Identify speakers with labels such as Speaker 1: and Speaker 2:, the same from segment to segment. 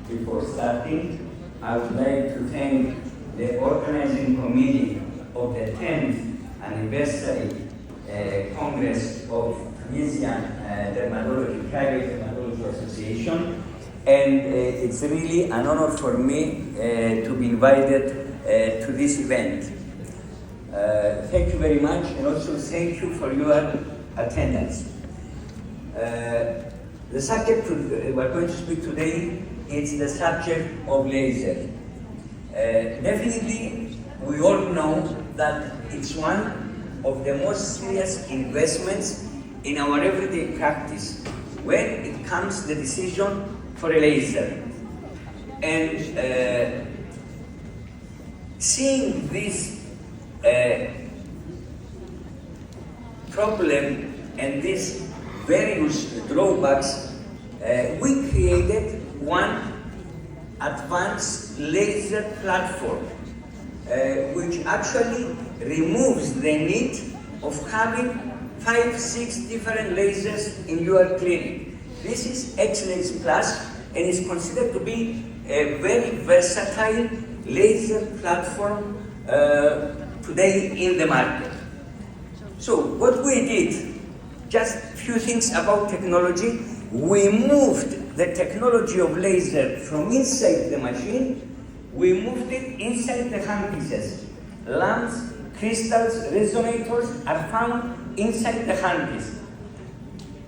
Speaker 1: Before starting, I would like to thank the organizing committee of the 10th anniversary Congress of Tunisian Dermatology, Private Dermatology Association, and it's really an honor for me to be invited to this event. Thank you very much, and also thank you for your attendance. The subject we're going to speak today is the subject of laser. Definitely, we all know that it's one of the most serious investments in our everyday practice when it comes to the decision for a laser. And seeing this problem and these various drawbacks, we created one advanced laser platform which actually removes the need of having 5-6 different lasers in your clinic. This is Xlase Plus and is considered to be a very versatile laser platform today in the market. So what we did, just a few things about technology. We moved the technology of laser from inside the machine, we moved it inside the handpieces. Lamps, crystals, resonators are found inside the handpiece.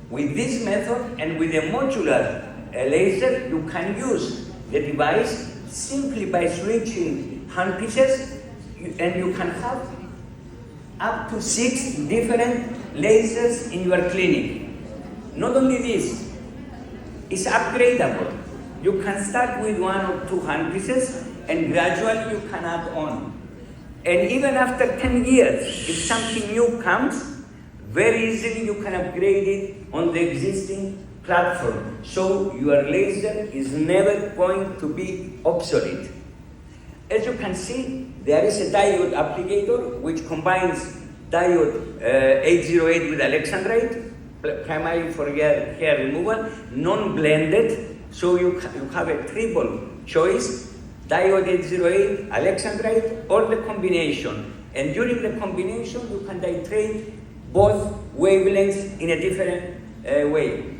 Speaker 1: With this method and with a modular laser, you can use the device simply by switching handpieces, and you can have up to 6 different lasers in your clinic. Not only this, it's upgradable. You can start with 1 or 2 handpieces and gradually you can add on. And even after 10 years, if something new comes, very easily you can upgrade it on the existing platform. So your laser is never going to be obsolete. As you can see, there is a diode applicator which combines diode 808 with alexandrite, primarily for hair removal, non-blended, so you have a triple choice, diode 808, alexandrite, or the combination. And during the combination, you can titrate both wavelengths in a different way.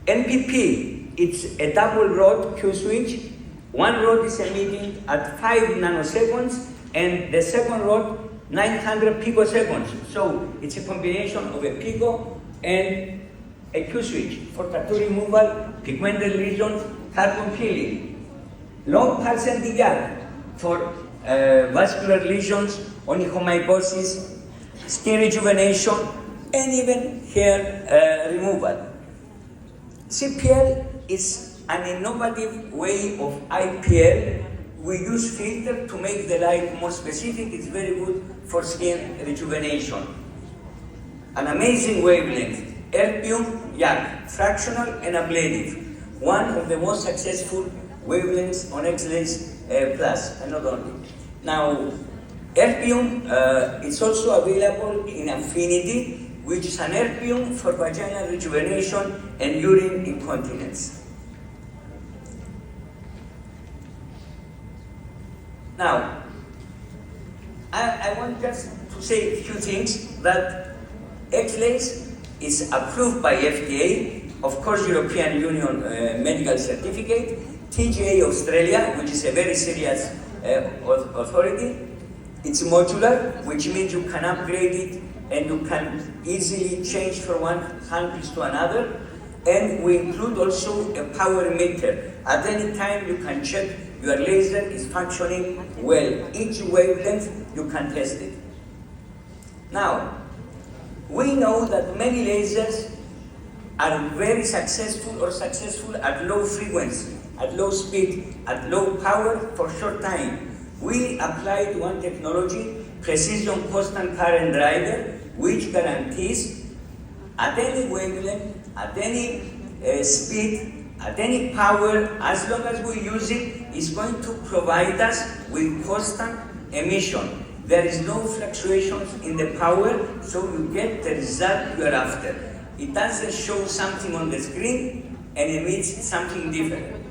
Speaker 1: NPP, it's a double rod Q switch. One rod is emitting at 5 nanoseconds, and the second rod 900 picoseconds. So it's a combination of a pico and a Q switch for tattoo removal, pigmented lesions, carbon peeling. Long pulse Nd:YAG for vascular lesions, onychomycosis, skin rejuvenation, and even hair removal. CPL is an innovative way of IPL. We use filter to make the light more specific. It's very good for skin rejuvenation. An amazing wavelength, erbium YAG, fractional and ablative. One of the most successful wavelengths on Xlase Plus, and not only. Now, erbium is also available in affinity, which is an erbium for vaginal rejuvenation and urine incontinence. Now, I want just to say a few things, that Xlase is approved by FDA, of course European Union medical certificate, TGA Australia, which is a very serious authority. It's modular, which means you can upgrade it and you can easily change from one handpiece to another. And we include also a power meter. At any time you can check your laser is functioning well. Each wavelength you can test it. Now, we know that many lasers are very successful or successful at low frequency, at low speed, at low power for short time. We applied one technology, precision constant current driver, which guarantees at any wavelength, at any speed, at any power, as long as we use it, is going to provide us with constant emission. There is no fluctuations in the power, so you get the result you are after. It doesn't show something on the screen and emits something different.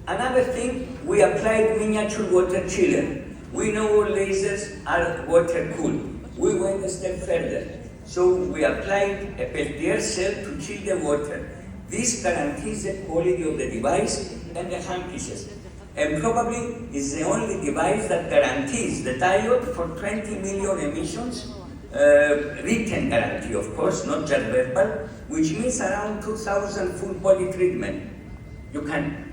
Speaker 1: Another thing, we applied miniature water chiller. We know all lasers are water cooled. We went a step further. So we applied a Peltier cell to chill the water. This guarantees the quality of the device and the handpieces. And probably is the only device that guarantees the diode for 20 million emissions, written guarantee of course, not just verbal, which means around 2,000 full body treatment. You can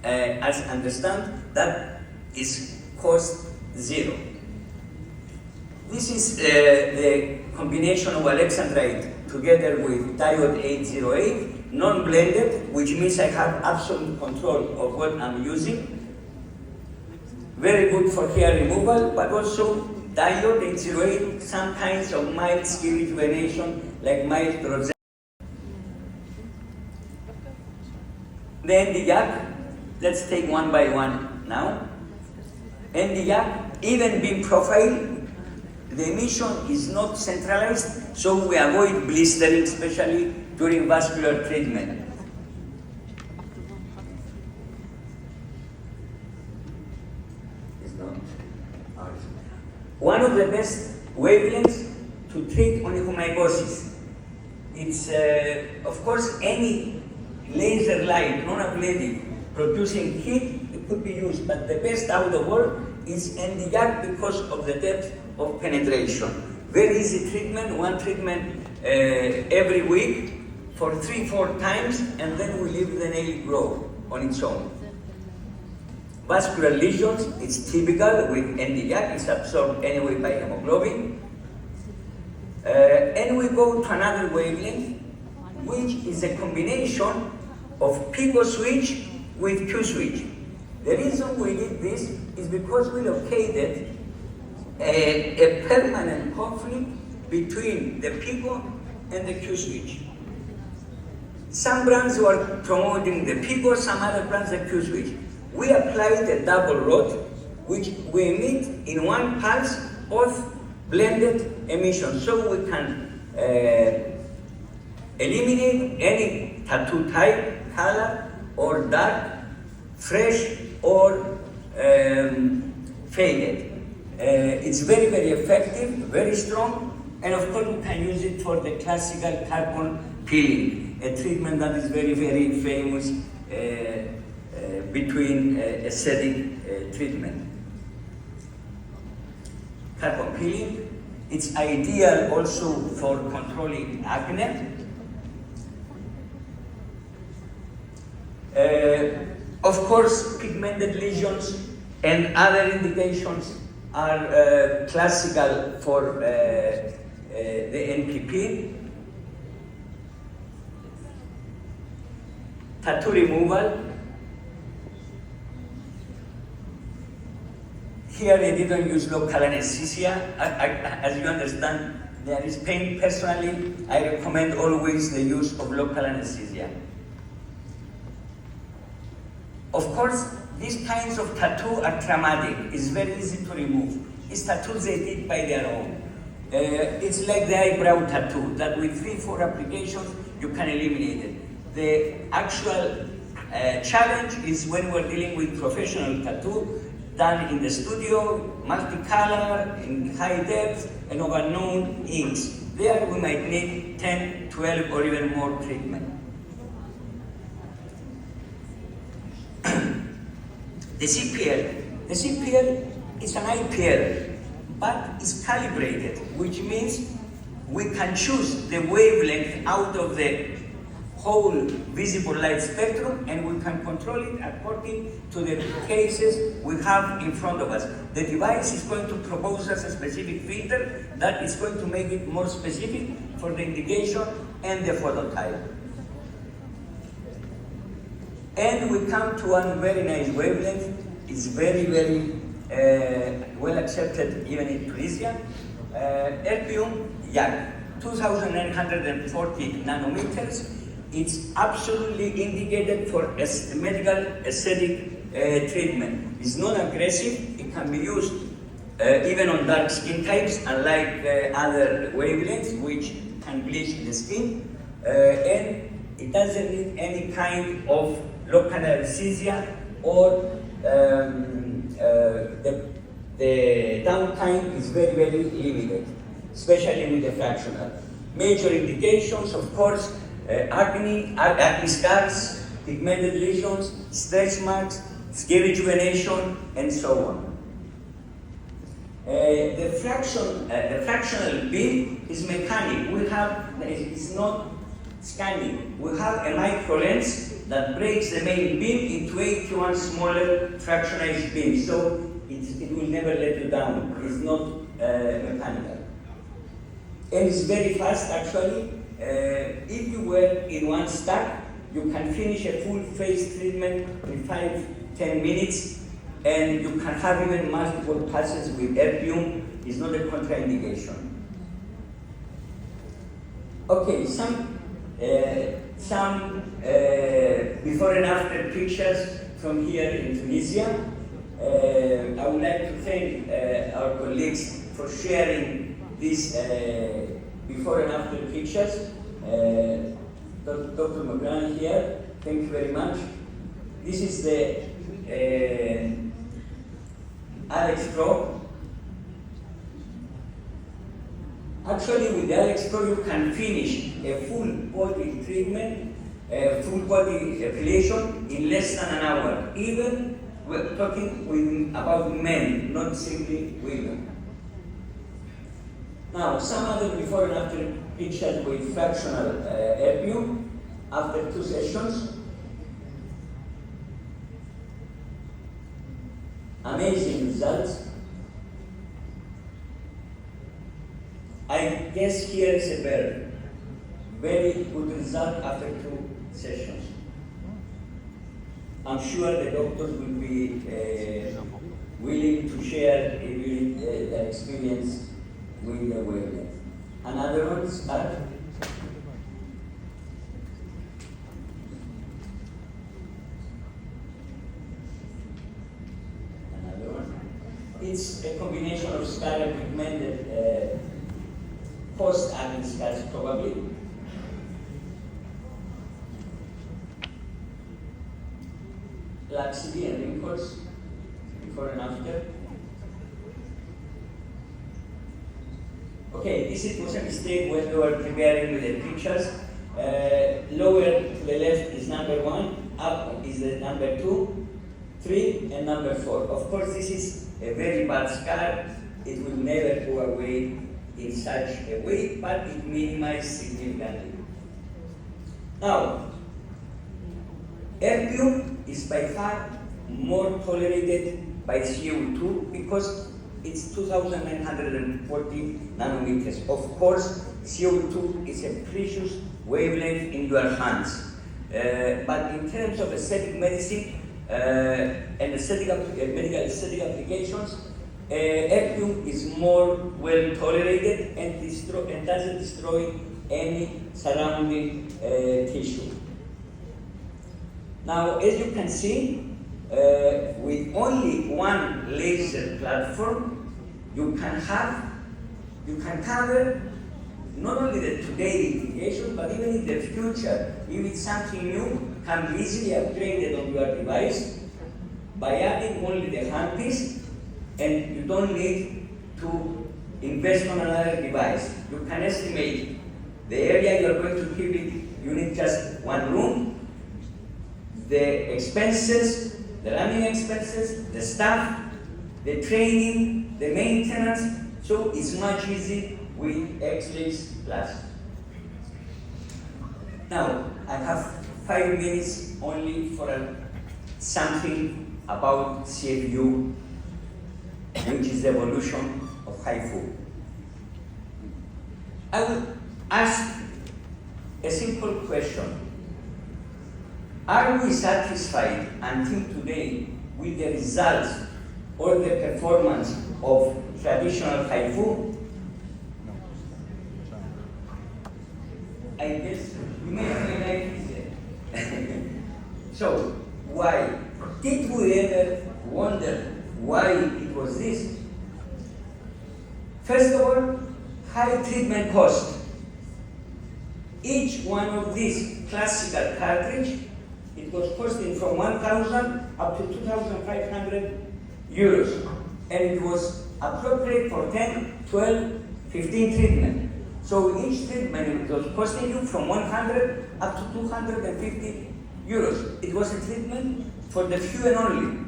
Speaker 1: as understand that is cost zero. This is the combination of alexandrite together with diode 808, non-blended, which means I have absolute control of what I'm using. Very good for hair removal, but also diode 808, some kinds of mild skin rejuvenation, like mild rosacea. The ND jack, let's take one by one now. ND jack, even beam profile, the emission is not centralized, so we avoid blistering, especially during vascular treatment. One of the best wavelengths to treat onychomycosis. It's, of course, any laser light, non-ablative, producing heat, it could be used, but the best out of all is ND jack because of the depth of penetration. Very easy treatment, one treatment every week for 3-4 times, and then we leave the nail grow on its own. Vascular lesions, it's typical with ND jack, it's absorbed anyway by hemoglobin. And we go to another wavelength, which is a combination of pico switch with Q switch. The reason we did this is because we located a permanent conflict between the pico and the Q switch. Some brands were promoting the pico, some other brands the Q switch. We applied a double rod, which we emit in one pulse of blended emission, so we can eliminate any tattoo type, color, or dark, fresh, or faded. It's very, very effective, very strong, and of course we can use it for the classical carbon peeling, a treatment that is very, very famous between aesthetic treatment. Carbon peeling, it's ideal also for controlling acne. Of course, pigmented lesions and other indications are classical for the NPP. Tattoo removal. Here I didn't use local anesthesia. As you understand, there is pain. Personally, I recommend always the use of local anesthesia. Of course, these kinds of tattoo are traumatic. It's very easy to remove. These tattoos they did by their own. It's like the eyebrow tattoo, that with 3-4 applications, you can eliminate it. The actual challenge is when we're dealing with professional tattoo, done in the studio, multicolor, in high depth, and of unknown inks. There we might need 10, 12, or even more treatment. The CPL is an IPL, but it's calibrated, which means we can choose the wavelength out of the whole visible light spectrum, and we can control it according to the cases we have in front of us. The device is going to propose us a specific filter that is going to make it more specific for the indication and the phototype. And we come to one very nice wavelength. It's very, very well accepted even in Tunisia. Erbium YAG, 2940 nanometers. It's absolutely indicated for medical aesthetic treatment. It's non-aggressive. It can be used even on dark skin types, unlike other wavelengths which can bleach the skin. And it doesn't need any kind of local anesthesia or the downtime is very, very limited, especially with the fractional. Major indications, of course, acne scars, pigmented lesions, stretch marks, skin rejuvenation, and so on. The fractional beam is mechanic. It's not scanning. We have a micro lens that breaks the main beam into 81 smaller fractionalized beams. So it will never let you down. It's not mechanical. And it's very fast actually. If you were in one stack, you can finish a full face treatment in 5-10 minutes, and you can have even multiple passes with erbium. It's not a contraindication. Okay, some before and after pictures from here in Tunisia. I would like to thank our colleagues for sharing these before and after pictures. Dr. McGran here, thank you very much. This is the Alex Pro. Actually, with the Alex Pro, you can finish a full body treatment, full body epilation in less than an hour. Even we're talking about men, not simply women. Now, some other before and after pictures with fractional erbium after 2 sessions. Amazing results. I guess here is a very good result after 2 sessions. I'm sure the doctors will be willing to share their experience with the wavelength. Another one, start. Another one. It's a combination of scar and pigmented post-acne scars, probably. Laxity and wrinkles, before and after. Okay, this was a mistake when we were preparing with the pictures. Lower to the left is number 1, up is the number 2, 3, and number 4. Of course, this is a very bad scar. It will never go away in such a way, but it minimizes significantly. Now, erbium is by far more tolerated by CO2 because it's 2,940 nanometers. Of course, CO2 is a precious wavelength in your hands. But in terms of aesthetic medicine and medical aesthetic applications, erbium is more well tolerated and doesn't destroy any surrounding tissue. Now, as you can see, with only one laser platform, you can cover not only the today indication, but even in the future, if it's something new, can be easily upgraded on your device by adding only the handpiece, and you don't need to invest on another device. You can estimate the area you're going to keep it. You need just one room. The expenses, the running expenses, the staff, the training, the maintenance, so it's much easier with Xlase Plus. Now, I have 5 minutes only for something about CFU, which is the evolution of hifu. I will ask a simple question. Are we satisfied until today with the results or the performance of traditional hifu? I guess you may feel like it. So, why? Did we ever wonder why it was this? First of all, high treatment cost. Each one of these classical cartridge it was costing from 1,000 up to 2,500 euros. And it was appropriate for 10, 12, 15 treatment. So each treatment was costing you from 100 up to 250 euros. It was a treatment for the few and only.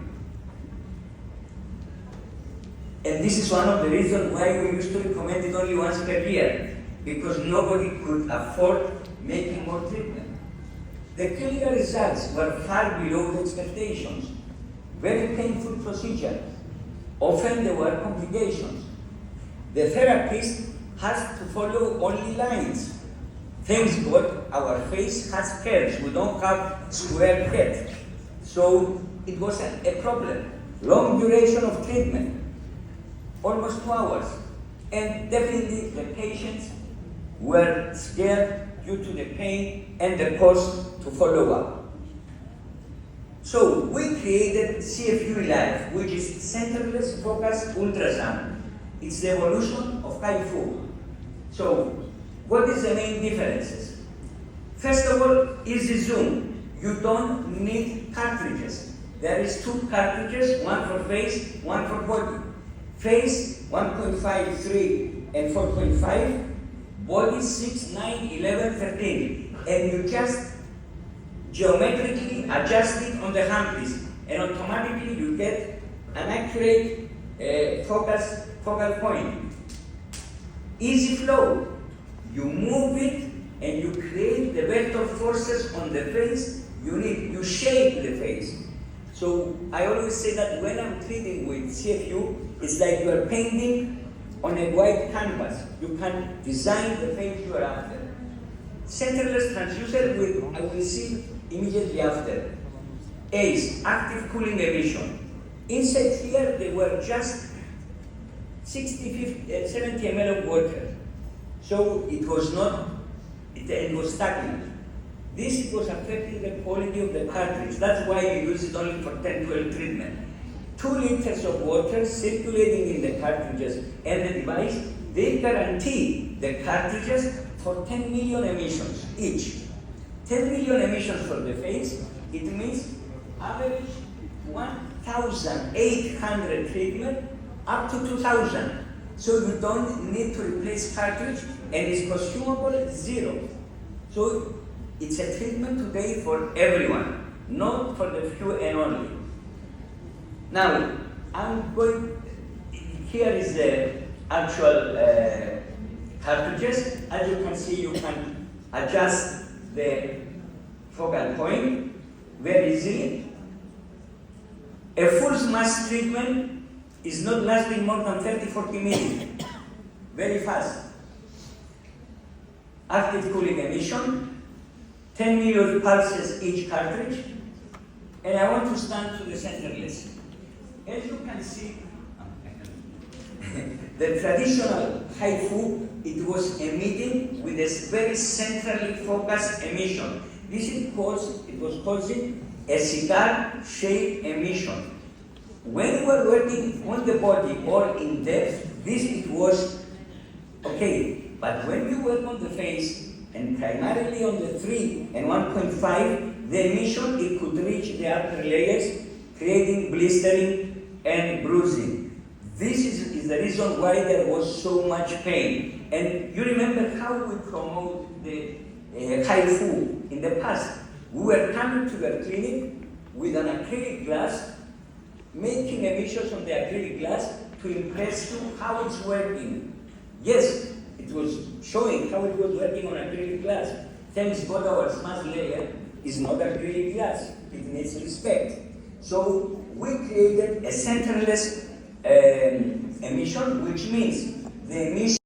Speaker 1: And this is one of the reasons why we used to recommend it only once per year, because nobody could afford making more treatment. The clinical results were far below the expectations. Very painful procedure. Often there were complications. The therapist has to follow only lines. Thanks God, our face has curves. We don't have square head. So it was a problem. Long duration of treatment, almost 2 hours. And definitely the patients were scared due to the pain and the cost to follow up. So we created CFU Èlife, which is centerless focused ultrasound. It's the evolution of hifu. So what is the main differences? First of all, easy zoom. You don't need cartridges. There is 2 cartridges, one for face, one for body. Face 1.5, 3, and 4.5. Body 6, 9, 11, 13. And you just geometrically adjust it on the handpiece, and automatically you get an accurate focal point. Easy flow. You move it and you create the vector forces on the face you need. You shape the face. So I always say that when I'm treating with CFU, it's like you are painting on a white canvas. You can design the face you are after. Centerless transducer I will see immediately after. ACE, active cooling emission. Inside here, they were just 70 ml of water. So it was not, it was stagnant. This was affecting the quality of the cartridge. That's why you use it only for 10, 12 treatment. 2 liters of water circulating in the cartridges and the device, they guarantee the cartridges for 10 million emissions each. 10 million emissions for the face, it means average 1,800 treatment up to 2,000. So you don't need to replace cartridge, and it's consumable 0. So it's a treatment today for everyone, not for the few and only. Now, here is the actual cartridges. As you can see, you can adjust the focal point very easily. A full mass treatment is not lasting more than 30-40 minutes. Very fast. Active cooling emission, 10 million pulses each cartridge. And I want to stand to the centerless. As you can see, the traditional hifu, it was emitting with a very centrally focused emission. This it was causing a cigar-shaped emission. When we were working on the body or in depth, this it was okay. But when you work on the face, and primarily on the 3 and 1.5, the emission, it could reach the upper layers, creating blistering and bruising. This is the reason why there was so much pain. And you remember how we promote the hifu in the past. We were coming to the clinic with an acrylic glass, making emissions on the acrylic glass to impress you how it's working. Yes, it was showing how it was working on acrylic glass. Thanks God our smart layer is not acrylic glass. It needs respect. So we created a centerless emission, which means the emission